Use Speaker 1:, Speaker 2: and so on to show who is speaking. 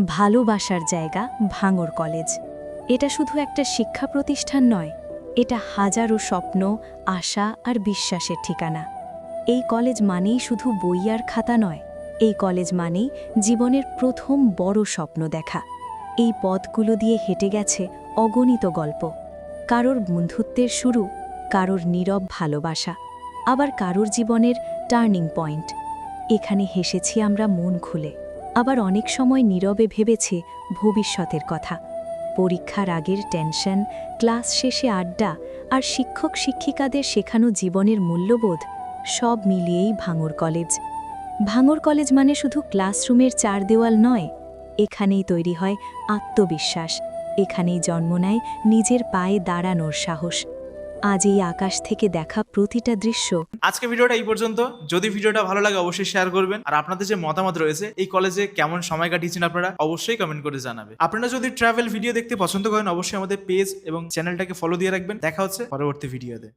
Speaker 1: ভালোবাসার জায়গা ভাঙড় কলেজ। এটা শুধু একটা শিক্ষা প্রতিষ্ঠান নয়, এটা হাজারো স্বপ্ন, আশা আর বিশ্বাসের ঠিকানা। এই কলেজ মানেই শুধু বই আর খাতা নয়, এই কলেজ মানেই জীবনের প্রথম বড় স্বপ্ন দেখা। এই পথগুলো দিয়ে হেঁটে গেছে অগণিত গল্প, কারোর বন্ধুত্বের শুরু, কারোর নীরব ভালোবাসা, আবার কারোর জীবনের টার্নিং পয়েন্ট। এখানে হেসেছি আমরা মন খুলে, আবার অনেক সময় নীরবে ভেবেছি ভবিষ্যতের কথা। পরীক্ষার আগের টেনশন, ক্লাস শেষে আড্ডা আর শিক্ষক শিক্ষিকাদের শেখানো জীবনের মূল্যবোধ, সব মিলিয়েই ভাঙড় কলেজ। ভাঙড় কলেজ মানে শুধু ক্লাসরুমের চার দেওয়াল নয়, এখানেই তৈরি হয় আত্মবিশ্বাস, এখানেই জন্ম নেয় নিজের পায়ে দাঁড়ানোর সাহস। আজ এই আকাশ থেকে দেখা প্রতিটা দৃশ্য।
Speaker 2: আজকে ভিডিওটা এই পর্যন্ত। যদি ভিডিওটা ভালো লাগে অবশ্যই শেয়ার করবেন, আর আপনাদের যে মতামত রয়েছে এই কলেজে কেমন সময় কাটিয়েছেন আপনারা অবশ্যই কমেন্ট করে জানাবেন। আপনারা যদি ট্রাভেল ভিডিও দেখতে পছন্দ করেন অবশ্যই আমাদের পেজ এবং চ্যানেলটাকে ফলো দিয়ে রাখবেন। দেখা হচ্ছে পরবর্তী ভিডিওতে।